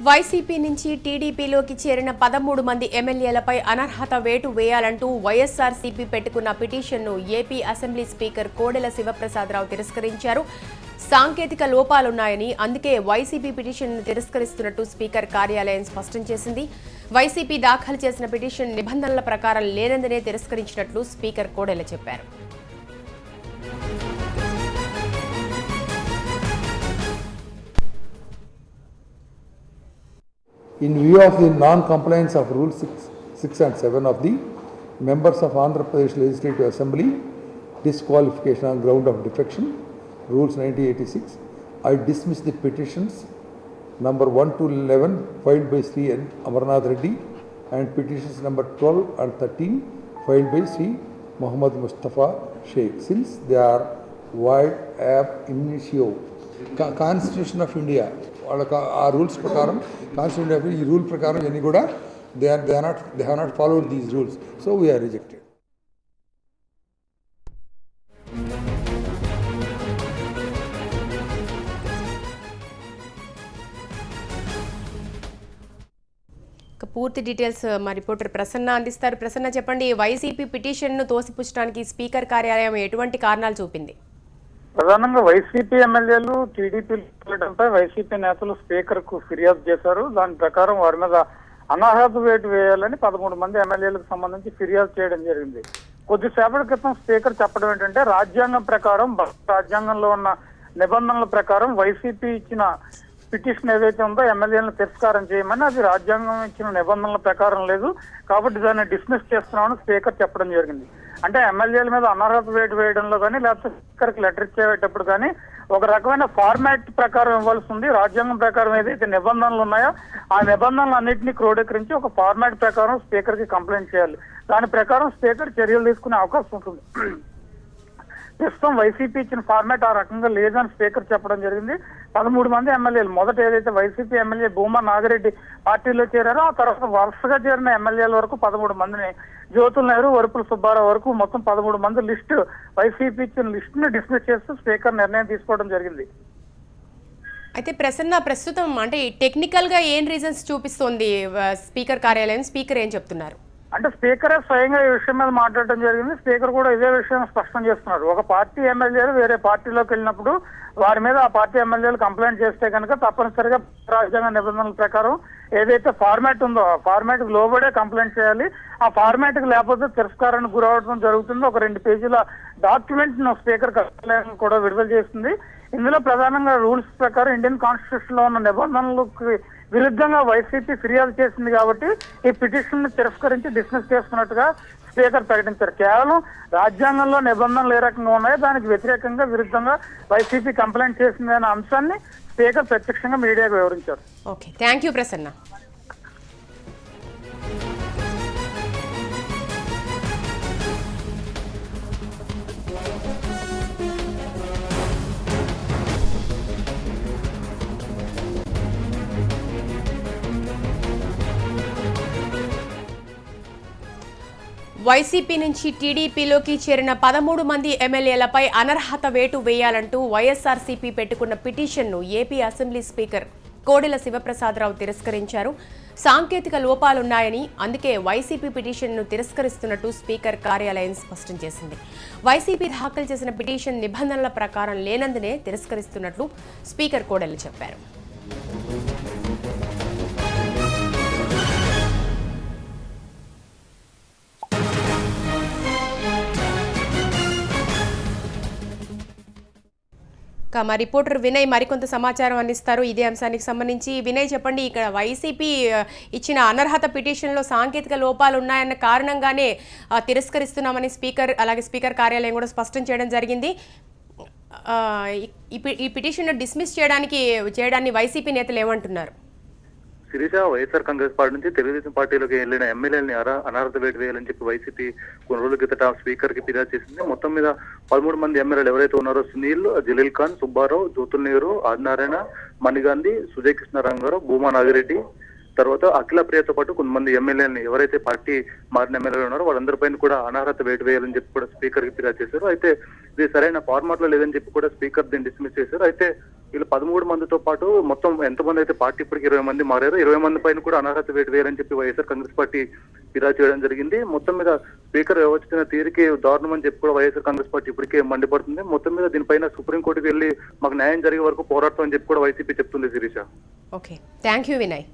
YCP నుంచి టీడీపీలోకి చేరిన 13 మంది ఎమ్మెల్యేలపై అనర్హత వేటు వేయాలంటూ వైఎస్ఆర్సీపీ పెట్టుకున్న పిటిషన్ను AP assembly speaker Kodela Sivaprasadarao తిరస్కరించారు. సాంకేతిక లోపాలున్నాయని, అందుకే వైసీపీ పిటిషన్ను తిరస్కరిస్తున్నట్టు స్పీకర్ కార్యాలయం స్పష్టం చేసింది. వైసీపీ దాఖలు చేసిన పిటిషన్ నిబంధనల ప్రకారం లేనందునే తిరస్కరించినట్లు స్పీకర్ కోడెల చెప్పారు. In view of the non-compliance of Rules 6 and 7 of the members of Andhra Pradesh Legislative Assembly, disqualification on ground of defection, Rules 1986, I dismiss the petitions number 1 to 11 filed by Sri Amarnath Reddy and petitions number 12 and 13 filed by Sri Muhammad Mustafa Sheikh, since they are void ab initio. Constitution of India, ఆ rules ప్రకారం constitution ఈ rule ప్రకారం ఇవన్నీ కూడా they have not followed these rules, so we are rejected. పూర్తి details మా రిపోర్టర్ ప్రసన్న అందిస్తారు. ప్రసన్న, చెప్పండి, వైసీపీ పిటిషన్ను తోసిపుచ్చడానికి స్పీకర్ కార్యాలయం ఎటువంటి కారణాలు చూపింది? ప్రధానంగా వైసీపీ ఎమ్మెల్యేలు టీడీపీ వెళ్ళడంపై వైసీపీ నేతలు స్పీకర్ కు ఫిర్యాదు చేశారు. దాని ప్రకారం వారి మీద అనర్హత వేటు వేయాలని 13 మంది ఎమ్మెల్యేలకు సంబంధించి ఫిర్యాదు చేయడం జరిగింది. కొద్దిసేపటి క్రితం స్పీకర్ చెప్పడం ఏంటంటే, రాజ్యాంగం ప్రకారం, రాజ్యాంగంలో ఉన్న నిబంధనల ప్రకారం వైసీపీ ఇచ్చిన పిటిషన్ ఏదైతే ఉందో ఎమ్మెల్యేలను తిరస్కారం చేయమని, అది రాజ్యాంగం ఇచ్చిన నిబంధనల ప్రకారం లేదు కాబట్టి దాన్ని డిస్మిస్ చేస్తున్నామని స్పీకర్ చెప్పడం జరిగింది. అంటే ఎమ్మెల్యేల మీద అనర్హత వేటు వేయడంలో కానీ, లేకపోతే స్పీకర్కి లెటర్ ఇచ్చేటప్పుడు కానీ ఒక రకమైన ఫార్మాట్ ప్రకారం ఇవ్వాల్సి ఉంది. రాజ్యాంగం ప్రకారం ఏదైతే నిబంధనలు ఉన్నాయో ఆ నిబంధనలు అన్నింటినీ క్రోడీకరించి ఒక ఫార్మాట్ ప్రకారం స్పీకర్ కి కంప్లైంట్ చేయాలి. దాని ప్రకారం స్పీకర్ చర్యలు తీసుకునే అవకాశం ఉంటుంది. ప్రస్తుతం వైసీపీ ఇచ్చిన ఫార్మాట్ ఆ రకంగా లేదని స్పీకర్ చెప్పడం జరిగింది. 13 మంది ఎమ్మెల్యేలు, మొదట ఏదైతే వైసీపీ ఎమ్మెల్యే భూమా నాగిరెడ్డి పార్టీలో చేరారో ఆ తర్వాత వరుసగా చేరిన ఎమ్మెల్యేల వరకు 13 మందిని, జ్యోతుల్ నెహ్రూ, వరుపుల సుబ్బారావు వరకు మొత్తం 13 మంది లిస్టు, వైసీపీ ఇచ్చిన లిస్టు ని డిస్మిస్ చేస్తూ స్పీకర్ నిర్ణయం తీసుకోవడం జరిగింది. అయితే ప్రస్తుతం అంటే టెక్నికల్ గా ఏం రీజన్స్ చూపిస్తోంది స్పీకర్ కార్యాలయం? స్పీకర్ ఏం చెప్తున్నారు? అంటే స్పీకరే స్వయంగా ఈ విషయం మీద మాట్లాడడం జరిగింది. స్పీకర్ కూడా ఇదే విషయం స్పష్టం చేస్తున్నారు. ఒక పార్టీ ఎమ్మెల్యేలు వేరే పార్టీలోకి వెళ్ళినప్పుడు వారి మీద ఆ పార్టీ ఎమ్మెల్యేలు కంప్లైంట్ చేస్తే కనుక తప్పనిసరిగా రాజ్యాంగ నిబంధనల ప్రకారం ఏదైతే ఫార్మాట్ ఉందో ఆ ఫార్మాట్ కి లోబడే కంప్లైంట్ చేయాలి. ఆ ఫార్మాట్ కి లేకపోతే తిరస్కారానికి గురవడం జరుగుతుంది. ఒక 2 పేజీల డాక్యుమెంట్ ను స్పీకర్ కార్యాలయం కూడా విడుదల చేస్తుంది. ఇందులో ప్రధానంగా రూల్స్ ప్రకారం ఇండియన్ కాన్స్టిట్యూషన్ లో ఉన్న నిబంధనలకు విరుద్ధంగా వైసీపీ ఫిర్యాదు చేసింది కాబట్టి ఈ పిటిషన్ ని తిరస్కరించి డిస్మిస్ చేస్తున్నట్టుగా స్పీకర్ ప్రకటించారు. కేవలం రాజ్యాంగంలో నిబంధనలు ఏ రకంగా ఉన్నాయో దానికి వ్యతిరేకంగా, విరుద్ధంగా వైసీపీ కంప్లైంట్ చేసింది అనే అంశాన్ని స్పీకర్ ప్రత్యక్షంగా మీడియాకు వివరించారు. Okay, thank you Prasanna. YCP నుంచి టీడీపీలోకి చేరిన 13 మంది ఎమ్మెల్యేలపై అనర్హత వేటు వేయాలంటూ వైఎస్ఆర్సీపీ పెట్టుకున్న పిటిషన్ను AP assembly speaker Kodela Sivaprasadarao తిరస్కరించారు. సాంకేతిక లోపాలున్నాయని, అందుకే వైసీపీ పిటిషన్ను తిరస్కరిస్తున్నట్టు స్పీకర్ కార్యాలయం స్పష్టం చేసింది. వైసీపీ దాఖలు చేసిన పిటిషన్ నిబంధనల ప్రకారం లేనందునే తిరస్కరిస్తున్నట్లు స్పీకర్ కోడెల చెప్పారు. మా రిపోర్టర్ వినయ్ మరికొంత సమాచారం అందిస్తారు ఇదే అంశానికి సంబంధించి. వినయ్, చెప్పండి, ఇక్కడ వైసీపీ ఇచ్చిన అనర్హత పిటిషన్లో సాంకేతిక లోపాలు ఉన్నాయన్న కారణంగానే తిరస్కరిస్తున్నామని అలాగే స్పీకర్ కార్యాలయం కూడా స్పష్టం చేయడం జరిగింది. ఈ పిటిషన్ డిస్మిస్ చేయడాన్ని వైసీపీ నేతలు ఏమంటున్నారు? శిరీష, వైఎస్ఆర్ కాంగ్రెస్ పార్టీ నుంచి తెలుగుదేశం పార్టీలోకి వెళ్లిన ఎమ్మెల్యేలని అనర్హత వేటు వేయాలని చెప్పి వైసీపీ కొన్ని రోజుల క్రితం స్పీకర్ కి ఫిర్యాదు చేసింది. మొత్తం మీద 13 మంది ఎమ్మెల్యేలు ఎవరైతే ఉన్నారో, సునీల్, జలీల్ ఖాన్, సుబ్బారావు, జ్యోతుల్ నెహ్రూ, ఆదినారాయణ, మణిగాంధీ, సుజయ్ కృష్ణారావు, భూమా నాగిరెడ్డి, తర్వాత అఖిల ప్రియతో పాటు కొంతమంది ఎమ్మెల్యేలని ఎవరైతే పార్టీ మారిన ఎమ్మెల్యేలు ఉన్నారో వాళ్ళందరిపైన కూడా అనర్హత వేటు వేయాలని చెప్పి కూడా స్పీకర్ కి ఫిర్యాదు చేశారు. అయితే ఇది సరైన ఫార్మాట్ లో లేదని చెప్పి కూడా స్పీకర్ దీన్ని డిస్మిస్ చేశారు. అయితే వీళ్ళు 13 మందితో పాటు మొత్తం ఎంతమంది అయితే పార్టీ ఇప్పటికి 20 మంది మారారు, 20 మంది పైన కూడా అనర్హత వేటు వేయాలని చెప్పి వైఎస్ఆర్ కాంగ్రెస్ పార్టీ ఫిర్యాదు చేయడం జరిగింది. మొత్తం మీద స్పీకర్ వ్యవస్థిన తీరుకి దారుణం అని చెప్పి కూడా వైఎస్ఆర్ కాంగ్రెస్ పార్టీ ఇప్పటికే మండిపడుతుంది. మొత్తం మీద దీనిపైన సుప్రీంకోర్టుకి వెళ్ళి మాకు న్యాయం జరిగే వరకు పోరాటం అని చెప్పి కూడా వైసీపీ చెప్తుంది Sirisha. Okay, thank you Vinay.